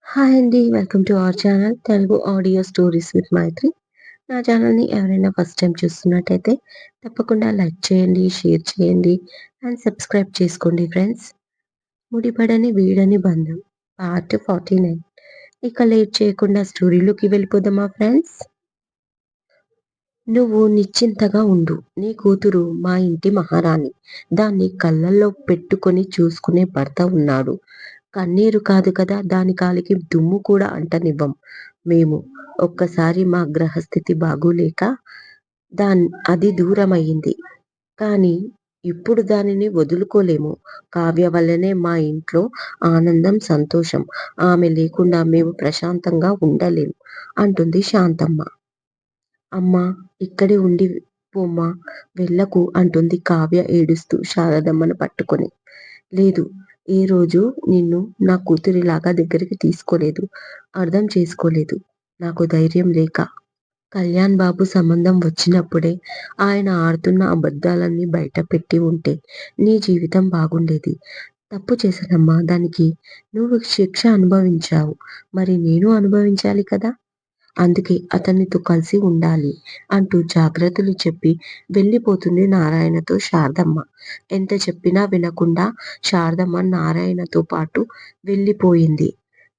Hi అండి. Welcome to our channel Telugu audio stories with Maithri. నా ఛానల్‌ని ఎవరైనా ఫస్ట్ టైమ్ చూస్తున్నట్టయితే తప్పకుండా లైక్ చేయండి, షేర్ చేయండి అండ్ సబ్స్క్రైబ్ చేసుకోండి ఫ్రెండ్స్. ముడిపడని వీడని బంధం పార్ట్ 49. ఇక లేట్ చేయకుండా స్టోరీలోకి వెళ్ళిపోదామా ఫ్రెండ్స్? నువ్వు నిశ్చింతగా ఉండు. నీ కూతురు మా ఇంటి మహారాణి. దాన్ని కళ్ళల్లో పెట్టుకొని చూసుకునే భర్త ఉన్నాడు. కన్నీరు కాదు కదా దాని కాలికి దుమ్ము కూడా అంటనివ్వం మేము. ఒక్కసారి మా గ్రహస్థితి బాగోలేక దాన్ అది దూరమయ్యింది. కానీ ఇప్పుడు దానిని వదులుకోలేము. కావ్య వల్లనే మా ఇంట్లో ఆనందం, సంతోషం. ఆమె లేకుండా మేము ప్రశాంతంగా ఉండలేం అంటుంది శాంతమ్మ. అమ్మా! ఇక్కడే ఉండి పొమ్మా! వెళ్ళకు అంటుంది కావ్య ఏడుస్తూ శారదమ్మను పట్టుకొని. లేదు. ఏ రోజూ నిన్ను నా కూతురిలాగా దగ్గరికి తీసుకోలేదు. అర్థం చేసుకోలేదు. నాకు ధైర్యం లేక. కళ్యాణ్ బాబు సంబంధం వచ్చినప్పుడే ఆయన ఆడుతున్న అబద్ధాలన్నీ బయటపెట్టి ఉంటే నీ జీవితం బాగుండేది. తప్పు చేశానమ్మా. దానికి నువ్వు శిక్ష అనుభవించావు. మరి నేను అనుభవించాలి కదా! అందుకే అతనితో కలిసి ఉండాలి అంటూ జాగ్రత్తలు చెప్పి వెళ్ళిపోతుంది నారాయణతో శారదమ్మ. ఎంత చెప్పినా వినకుండా శారదమ్మ నారాయణతో పాటు వెళ్ళిపోయింది.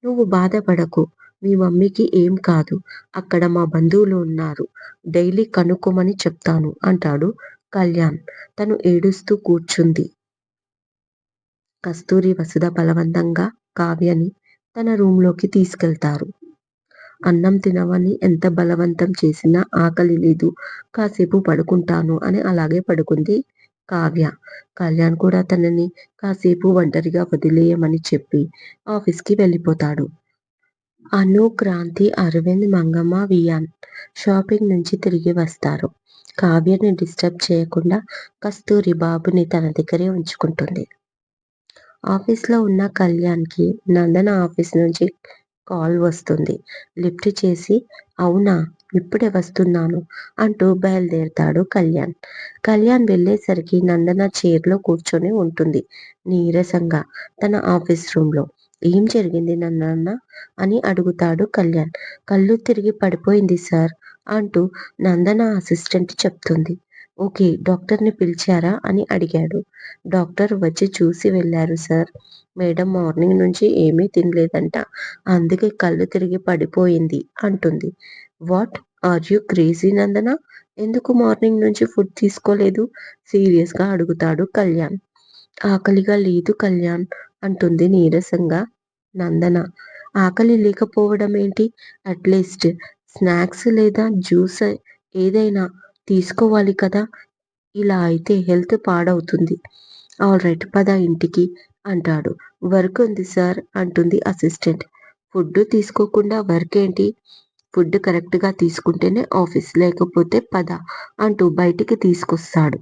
నువ్వు బాధపడకు. మీ మమ్మీకి ఏం కాదు. అక్కడ మా బంధువులు ఉన్నారు. డైలీ కనుక్కోమని చెప్తాను అంటాడు కళ్యాణ్. తను ఏడుస్తూ కూర్చుంది. కస్తూరి, వసుధ బలవంతంగా కావ్యని తన రూంలోకి తీసుకెళ్తారు. అన్నం తినమని ఎంత బలవంతం చేసినా ఆకలి లేదు. కాసేపు పడుకుంటాను అని అలాగే పడుకుంది కావ్య. కళ్యాణ్ కూడా తనని కాసేపు ఒంటరిగా వదిలేయమని చెప్పి ఆఫీస్‌కి వెళ్ళిపోతాడు. అను, క్రాంతి, అరవింద్, మంగమ్మ, వియాన్ షాపింగ్ నుంచి తిరిగి వస్తారు. కావ్యని డిస్టర్బ్ చేయకుండా కస్తూరి బాబుని తన దగ్గరే ఉంచుకుంటుంది. ఆఫీస్‌లో ఉన్న కళ్యాణ్‌కి నందన ఆఫీస్ నుంచి కాల్ వస్తుంది. లిఫ్ట్ చేసి అవునా! ఇప్పుడే వస్తున్నాను అంటూ బయలుదేరతాడు కళ్యాణ్. కళ్యాణ్ వెళ్ళేసరికి నందన చైర్‌లో కూర్చొని ఉంటుంది నీరసంగా తన ఆఫీస్ రూమ్‌లో. ఏం జరిగింది నందన అని అడుగుతాడు కళ్యాణ్. కళ్ళు తిరిగి పడిపోయింది సార్ అంటూ నందన అసిస్టెంట్ చెప్తుంది. ఓకే. డాక్టర్‌ని పిలిచారా అని అడిగాడు. డాక్టర్ వచ్చి చూసి వెళ్లారు సార్. మేడం మార్నింగ్ నుంచి ఏమీ తినలేదంట. అందుకే కళ్ళు తిరిగి పడిపోయింది అంటుంది. వాట్! ఆర్ యూ క్రేజీ నందన? ఎందుకు మార్నింగ్ నుంచి ఫుడ్ తీసుకోలేదు? సీరియస్‌గా అడుగుతాడు కళ్యాణ్. ఆకలిగా లేదు కళ్యాణ్ అంటుంది నీరసంగా నందన. ఆకలి లేకపోవడం ఏంటి? అట్‌లీస్ట్ స్నాక్స్ లేదా జ్యూస్ ఏదైనా తీసుకోవాలి కదా! ఇలా అయితే హెల్త్ పాడవుతుంది. ఆల్రైట్ పద ఇంటికి అంటాడు. వర్క్ ఉంది సార్ అంటుంది అసిస్టెంట్. ఫుడ్ తీసుకోకుండా వర్క్ ఏంటి? ఫుడ్ కరెక్ట్‌గా తీసుకుంటేనే ఆఫీస్. లేకపోతే పద అంటూ బయటికి తీసుకొస్తాడు.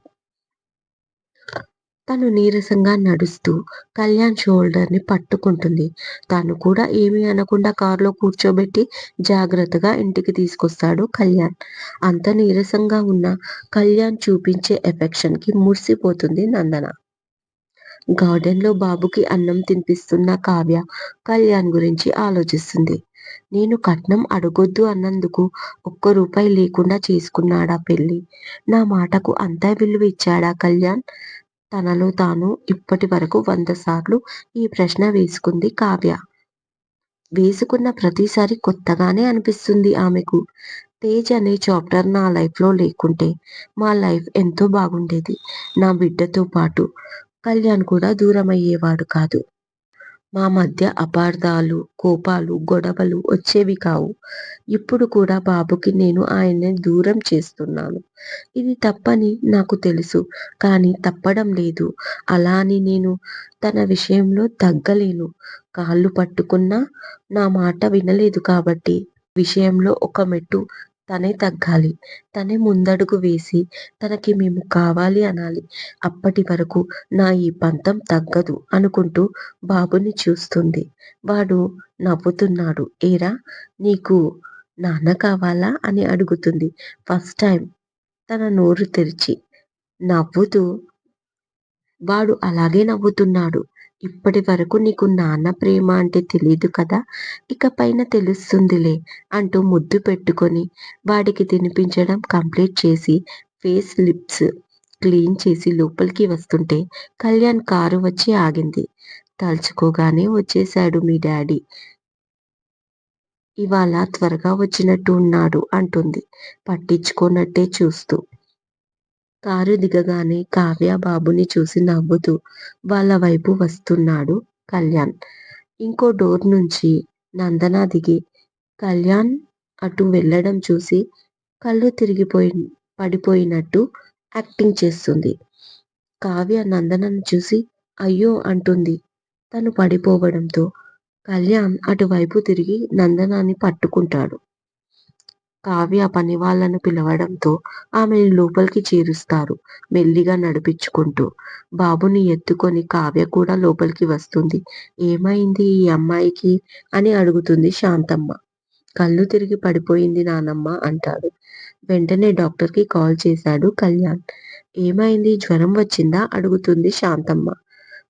తను నీరసంగా నడుస్తూ కళ్యాణ్ షోల్డర్‌ని పట్టుకుంటుంది. తను కూడా ఏమీ అనకుండా కార్‌లో కూర్చోబెట్టి జాగ్రత్తగా ఇంటికి తీసుకొస్తాడు కళ్యాణ్. అంత నీరసంగా ఉన్న కళ్యాణ్ చూపించే ఎఫెక్షన్‌కి మురిసిపోతుంది నందన. గార్డెన్‌లో బాబుకి అన్నం తినిపిస్తున్న కావ్య కళ్యాణ్ గురించి ఆలోచిస్తుంది. నేను కట్నం అడగొద్దు అన్నందుకు ఒక్క రూపాయి లేకుండా చేసుకున్నాడా పెళ్లి? నా మాటకు అంత విలువ ఇచ్చాడా కళ్యాణ్? తనలో తాను ఇప్పటి వరకు 100 సార్లు ఈ ప్రశ్న వేసుకుంది కావ్య. వేసుకున్న ప్రతిసారి కొత్తగానే అనిపిస్తుంది ఆమెకు. తేజ్ అనే చాప్టర్ నా లైఫ్‌లో లేకుంటే మా లైఫ్ ఎంతో బాగుండేది. నా బిడ్డతో పాటు కళ్యాణ్ కూడా దూరమయ్యేవాడు కాదు. మా మధ్య అపార్థాలు, కోపాలు, గొడవలు వచ్చేవి కావు. ఇప్పుడు కూడా బాబుకి నేను ఆయన్ని దూరం చేస్తున్నాను. ఇది తప్పని నాకు తెలుసు. కానీ తప్పడం లేదు. అలా అని నేను తన విషయంలో తగ్గలేను. కాళ్ళు పట్టుకున్నా నా మాట వినలేదు కాబట్టి విషయంలో ఒక మెట్టు తనే తగ్గాలి. తనే ముందడుగు వేసి తనకి మేము కావాలి అనాలి. అప్పటి వరకు నా ఈ పంతం తగ్గదు అనుకుంటూ బాబుని చూస్తుంది. వాడు నవ్వుతున్నాడు. ఏరా! నీకు నాన్న కావాలా? అని అడుగుతుంది. ఫస్ట్ టైమ్ తన నోరు తెరిచి. నవ్వుతూ వాడు అలాగే నవ్వుతున్నాడు. ఇప్పటి వరకు నీకు నాన్న ప్రేమ అంటే తెలీదు కదా! ఇకపైన తెలుస్తుందిలే అంటూ ముద్దు పెట్టుకొని వాడికి తినిపించడం కంప్లీట్ చేసి ఫేస్, లిప్స్ క్లీన్ చేసి లోపలికి వస్తుంటే కళ్యాణ్ కారు వచ్చి ఆగింది. తలుచుకోగానే వచ్చేశాడు మీ డాడీ. ఇవాళ త్వరగా వచ్చినట్టు ఉన్నాడు అంటుంది పట్టించుకోనట్టే చూస్తూ. కారు దిగగానే కావ్య బాబుని చూసి నవ్వుతూ వాళ్ళ వైపు వస్తున్నాడు కళ్యాణ్. ఇంకో డోర్ నుంచి నందన దిగి కళ్యాణ్ అటు వెళ్ళడం చూసి కళ్ళు తిరిగిపోయి పడిపోయినట్టు యాక్టింగ్ చేస్తుంది. కావ్య నందనను చూసి అయ్యో అంటుంది. తను పడిపోవడంతో కళ్యాణ్ అటువైపు తిరిగి నందనాన్ని పట్టుకుంటాడు. కావ్య పనివాళ్ళను పిలవడంతో ఆమెని లోపలికి చేరుస్తారు మెల్లిగా నడిపించుకుంటూ. బాబుని ఎత్తుకొని కావ్య కూడా లోపలికి వస్తుంది. ఏమైంది ఈ అమ్మాయికి అని అడుగుతుంది శాంతమ్మ. కళ్ళు తిరిగి పడిపోయింది నానమ్మ అంటాడు. వెంటనే డాక్టర్కి కాల్ చేశాడు కళ్యాణ్. ఏమైంది జ్వరం వచ్చిందా అడుగుతుంది శాంతమ్మ.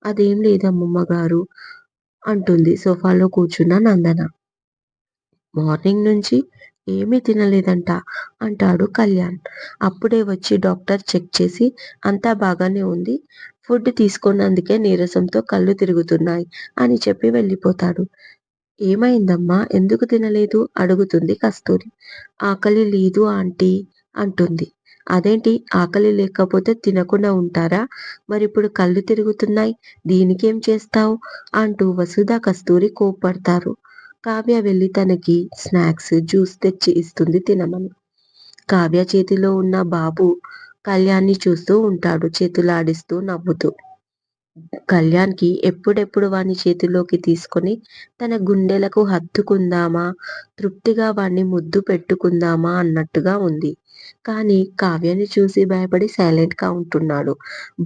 అదేం లేదమ్మమ్మ గారు అంటుంది సోఫాలో కూర్చున్న నందన. మార్నింగ్ నుంచి ఏమీ తినలేదంట అంటాడు కళ్యాణ్. అప్పుడే వచ్చి డాక్టర్ చెక్ చేసి అంతా బాగానే ఉంది. ఫుడ్ తీసుకున్నందుకే నీరసంతో కళ్ళు తిరుగుతున్నాయి అని చెప్పి వెళ్ళిపోతాడు. ఏమైందమ్మా ఎందుకు తినలేదు అడుగుతుంది కస్తూరి. ఆకలి లేదు ఆంటీ అంటుంది. అదేంటి ఆకలి లేకపోతే తినకుండా ఉంటారా? మరిప్పుడు కళ్ళు తిరుగుతున్నాయి దీనికేం చేస్తావ్ అంటూ వసుధ కస్తూరి కోప్పడతారు. కావ్య వెళ్ళి తనకి స్నాక్స్, జ్యూస్ తెచ్చి ఇస్తుంది తినమని. కావ్య చేతిలో ఉన్న బాబు కళ్యాణ్‌ని చూస్తూ ఉంటాడు చేతులాడిస్తూ నవ్వుతూ. కళ్యాణ్‌కి ఎప్పుడెప్పుడు వాణ్ణి చేతిలోకి తీసుకొని తన గుండెలకు హత్తుకుందామా, తృప్తిగా వాణ్ణి ముద్దు పెట్టుకుందామా అన్నట్టుగా ఉంది. కానీ కావ్యని చూసి భయపడి సైలెంట్‌గా ఉంటున్నాడు.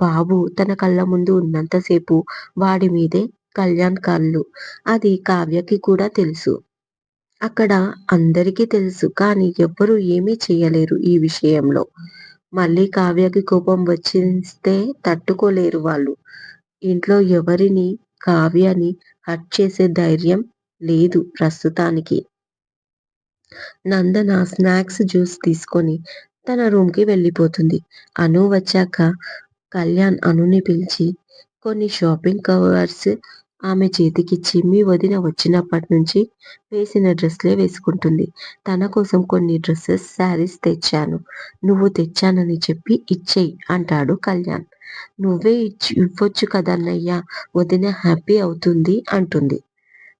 బాబు తన కళ్ళ ముందు ఉన్నంత సేపు వాడి మీదే కళ్యాణ్ కళ్ళు. అది కావ్యకి కూడా తెలుసు. అక్కడ అందరికీ తెలుసు. కానీ ఎవ్వరూ ఏమీ చెయ్యలేరు ఈ విషయంలో. మళ్ళీ కావ్యకి కోపం వచ్చేస్తే తట్టుకోలేరు వాళ్ళు. ఇంట్లో ఎవరిని కావ్యని హర్ట్ చేసే ధైర్యం లేదు ప్రస్తుతానికి. నందన స్నాక్స్, జ్యూస్ తీసుకొని తన రూమ్‌కి వెళ్ళిపోతుంది. అను వచ్చాక కళ్యాణ్ అనుని పిలిచి కొన్ని షాపింగ్ కవర్స్ ఆమె చేతికిచ్చి మీ వదిన వచ్చినప్పటి నుంచి వేసిన డ్రెస్‌లే వేసుకుంటుంది. తన కోసం కొన్ని డ్రెసెస్, శారీస్ తెచ్చాను. నువ్వు తెచ్చానని చెప్పి ఇచ్చెయ్ అంటాడు కళ్యాణ్. నువ్వే ఇవ్వొచ్చు కదన్నయ్య వదిన హ్యాపీ అవుతుంది అంటుంది.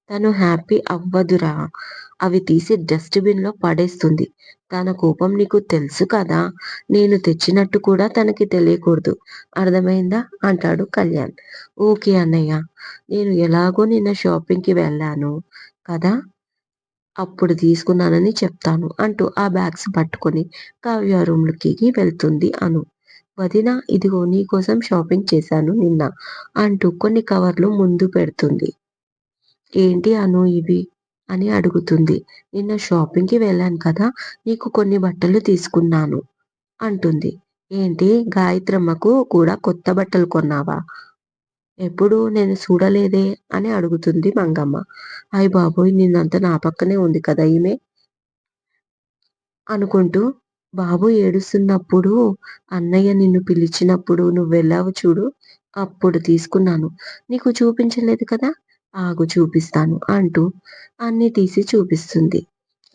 తను హ్యాపీ అవ్వదురా! అవి తీసి డస్ట్ బిన్‌లో పడేస్తుంది. తన కోపం నీకు తెలుసు కదా! నేను తెచ్చినట్టు కూడా తనకి తెలియకూడదు. అర్థమైందా? అంటాడు కళ్యాణ్. ఓకే అన్నయ్య. నేను ఎలాగో నిన్న షాపింగ్‌కి వెళ్ళాను కదా! అప్పుడు తీసుకున్నానని చెప్తాను అంటూ ఆ బ్యాగ్స్ పట్టుకొని కావ్య రూమ్‌లోకి వెళ్తుంది అను. వదినా ఇదిగో నీకోసం షాపింగ్ చేశాను నిన్న అంటూ కొన్ని కవర్లు ముందు పెడుతుంది. ఏంటి అను ఇవి? అని అడుగుతుంది. నిన్న షాపింగ్‌కి వెళ్ళాను కదా! నీకు కొన్ని బట్టలు తీసుకున్నాను అంటుంది. ఏంటి గాయత్రమ్మకు కూడా కొత్త బట్టలు కొన్నావా? ఎప్పుడు నేను చూడలేదే అని అడుగుతుంది మంగమ్మ. అయ్ బాబోయ్! నిన్నంతా నా పక్కనే ఉంది కదా ఈమె అనుకుంటూ బాబు ఏడుస్తున్నప్పుడు అన్నయ్య నిన్ను పిలిచినప్పుడు నువ్వెళ్ళావు చూడు అప్పుడు తీసుకున్నాను. నీకు చూపించలేదు కదా! ఆగు చూపిస్తాను అంటూ అన్నీ తీసి చూపిస్తుంది.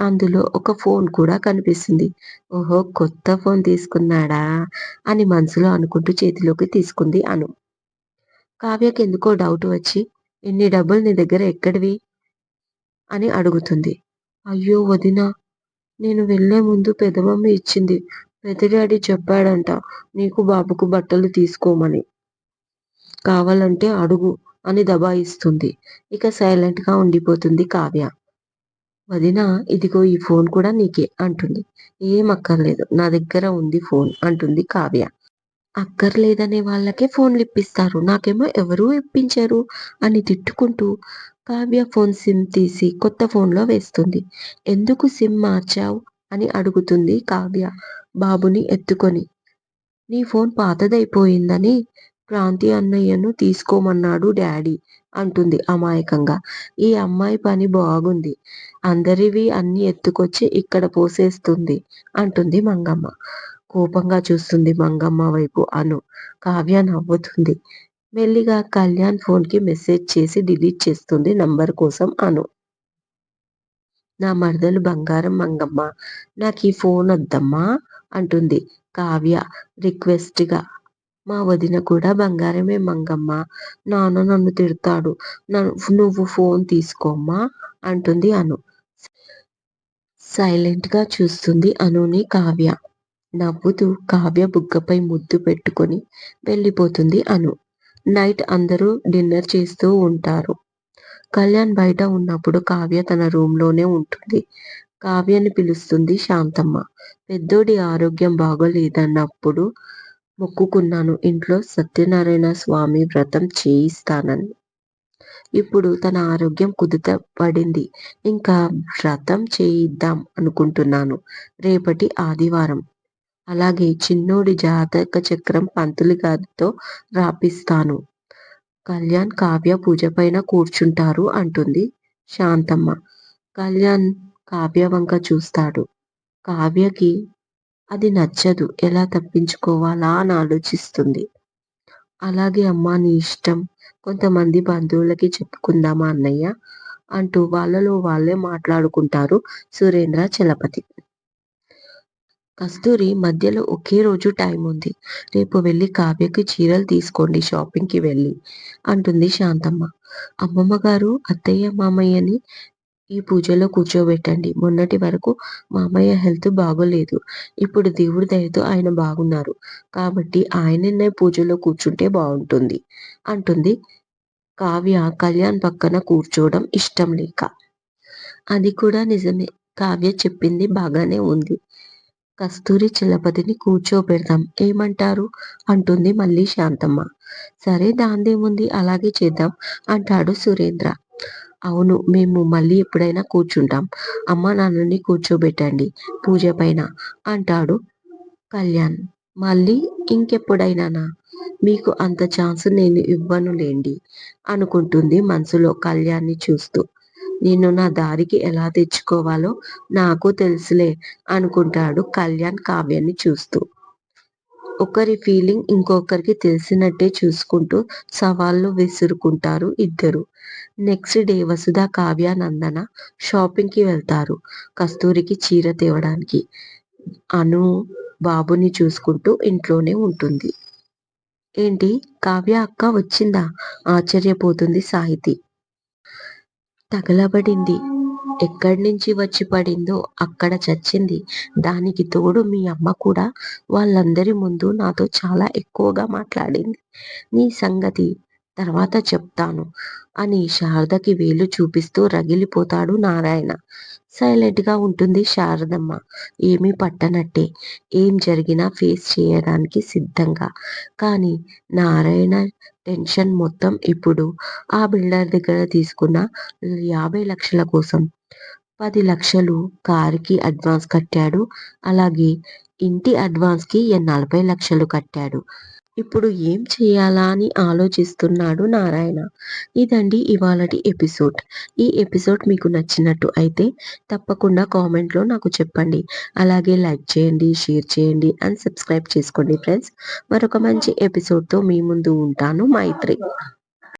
అందులో ఒక ఫోన్ కూడా కనిపిస్తుంది. ఓహో! కొత్త ఫోన్ తీసుకున్నాడా అని మనసులో అనుకుంటూ చేతిలోకి తీసుకుంది అను. కావ్యకెందుకో డౌట్ వచ్చి ఇన్ని డబ్బులు నీ దగ్గర ఎక్కడివి? అని అడుగుతుంది. అయ్యో! వదినా నేను వెళ్ళే ముందు పెదమమ్మీ ఇచ్చింది. పెద్ద డాడీ చెప్పాడంట నీకు బాబుకు బట్టలు తీసుకోమని. కావాలంటే అడుగు అని దబాయిస్తుంది. ఇక సైలెంట్‌గా ఉండిపోతుంది కావ్య. వదినా ఇదిగో ఈ ఫోన్ కూడా నీకే అంటుంది. ఏం అక్కర్లేదు నా దగ్గర ఉంది ఫోన్ అంటుంది కావ్య. అక్కర్లేదనే వాళ్ళకే ఫోన్‌లిప్పిస్తారు. నాకేమో ఎవరూ ఇప్పించరు అని తిట్టుకుంటూ కావ్య ఫోన్ సిమ్ తీసి కొత్త ఫోన్‌లో వేస్తుంది. ఎందుకు సిమ్ మార్చావు? అని అడుగుతుంది కావ్య బాబుని ఎత్తుకొని. నీ ఫోన్ పాతదైపోయిందని క్రాంతి అన్నయ్యను తీసుకోమన్నాడు డాడీ అంటుంది అమాయకంగా. ఈ అమ్మాయి పని బాగుంది. అందరివి అన్నీ ఎత్తుకొచ్చి ఇక్కడ పోసేస్తుంది అంటుంది మంగమ్మ. కోపంగా చూస్తుంది మంగమ్మ వైపు అను. కావ్య నవ్వుతుంది. మెల్లిగా కళ్యాణ్ ఫోన్‌కి మెసేజ్ చేసి డిలీట్ చేస్తుంది నంబర్ కోసం అను. నా మరదలు బంగారం మంగమ్మ. నాకీ ఫోనొద్దమ్మా అంటుంది కావ్య రిక్వెస్ట్‌గా. మా వదిన కూడా బంగారమే మంగమ్మ. నాన్న నన్ను తిడతాడు. నువ్వు ఫోన్ తీసుకోమ్మా అంటుంది అను. సైలెంట్‌గా చూస్తుంది అనుని కావ్య. నవ్వుతూ కావ్య బుగ్గపై ముద్దు పెట్టుకొని వెళ్ళిపోతుంది అను. నైట్ అందరూ డిన్నర్ చేస్తూ ఉంటారు. కళ్యాణ్ బయట ఉన్నప్పుడు కావ్య తన రూమ్‌లోనే ఉంటుంది. కావ్యని పిలుస్తుంది శాంతమ్మ. పెద్దోడి ఆరోగ్యం బాగోలేదన్నప్పుడు మొక్కుకున్నాను ఇంట్లో సత్యనారాయణ స్వామి వ్రతం చేయిస్తానని. ఇప్పుడు తన ఆరోగ్యం కుదుట పడింది. ఇంకా వ్రతం చేయిద్దాం అనుకుంటున్నాను. రేపటి ఆదివారం. అలాగే చిన్నోడి జాతక చక్రం పంతులు గారితో రాపిస్తాను. కళ్యాణ్, కావ్య పూజ పైన కూర్చుంటారు అంటుంది శాంతమ్మ. కళ్యాణ్ కావ్య వంక చూస్తాడు. కావ్యకి అది నచ్చదు. ఎలా తప్పించుకోవాలా అని ఆలోచిస్తుంది. అలాగే అమ్మా నీ ఇష్టం. కొంతమంది బంధువులకి చెప్పుకుందామా అన్నయ్య? అంటూ వాళ్ళలో వాళ్ళే మాట్లాడుకుంటారు సురేంద్ర, చలపతి. కస్తూరి మధ్యలో ఒకే రోజు టైముంది. రేపు వెళ్ళి కావ్యకి చీరలు తీసుకోండి షాపింగ్‌కి వెళ్ళి అంటుంది శాంతమ్మ. అమ్మమ్మగారు, అత్తయ్య, మామయ్యని ఈ పూజలో కూర్చోబెట్టండి. మొన్నటి వరకు మామయ్య హెల్త్ బాగోలేదు. ఇప్పుడు దేవుడి దయతో ఆయన బాగున్నారు. కాబట్టి ఆయననే పూజలో కూర్చుంటే బావుంటుంది అంటుంది కావ్య కళ్యాణ్ పక్కన కూర్చోవడం ఇష్టం లేక. అది కూడా నిజమే. కావ్య చెప్పింది బాగానే ఉంది. కస్తూరి చలపతిని కూర్చోబెడదాం ఏమంటారు? అంటుంది మళ్ళీ శాంతమ్మ. సరే దాందేముంది అలాగే చేద్దాం అంటాడు సురేంద్ర. అవును మేము మళ్ళీ ఎప్పుడైనా కూర్చుంటాం. అమ్మా నాన్నని కూర్చోబెట్టండి పూజ పైన అంటాడు కళ్యాణ్. మళ్ళీ ఇంకెప్పుడైనానా? మీకు అంత ఛాన్స్ నేను ఇవ్వనులెండి అనుకుంటుంది మనసులో కళ్యాణ్‌ని చూస్తూ. నిన్ను నా దారికి ఎలా తెచ్చుకోవాలో నాకు తెలుసులే అనుకుంటాడు కళ్యాణ్ కావ్యాన్ని చూస్తూ. ఒకరి ఫీలింగ్ ఇంకొకరికి తెలిసినట్టే చూసుకుంటూ సవాళ్లు విసురుకుంటారు ఇద్దరు. నెక్స్ట్ డే వసుధ, కావ్య, నందన షాపింగ్‌కి వెళ్తారు కస్తూరికి చీర తేవడానికి. అను బాబుని చూసుకుంటూ ఇంట్లోనే ఉంటుంది. ఏంటి కావ్య అక్క వచ్చిందా? ఆశ్చర్యపోతుంది సాహితి. తగలబడింది. ఎక్కడ్నించి వచ్చి పడిందో అక్కడ చచ్చింది. దానికి తోడు మీ అమ్మ కూడా వాళ్ళందరి ముందు నాతో చాలా ఎక్కువగా మాట్లాడింది. నీ సంగతి తర్వాత చెప్తాను అని శారదకి వేలు చూపిస్తూ రగిలిపోతాడు నారాయణ. సైలెంట్‌గా ఉంటుంది శారదమ్మ. ఏమీ పట్టనట్టే. ఏం జరిగినా ఫేస్ చేయడానికి సిద్ధంగా. కానీ నారాయణ టెన్షన్ మొత్తం ఇప్పుడు ఆ బిల్డర్ దగ్గర తీసుకున్న 50,00,000 కోసం. 10,00,000 కారుకి అడ్వాన్స్ కట్టాడు. అలాగే ఇంటి అడ్వాన్స్‌కి 40,00,000 కట్టాడు. ఇప్పుడు ఏం చేయాలా అని ఆలోచిస్తున్నాడు నారాయణ. ఇదండి ఇవాళటి ఎపిసోడ్. ఈ ఎపిసోడ్ మీకు నచ్చినట్టు అయితే తప్పకుండా కామెంట్‌లో నాకు చెప్పండి. అలాగే లైక్ చేయండి, షేర్ చేయండి అండ్ సబ్స్క్రైబ్ చేసుకోండి ఫ్రెండ్స్. మరొక మంచి ఎపిసోడ్‌తో మీ ముందు ఉంటాను. మైత్రి.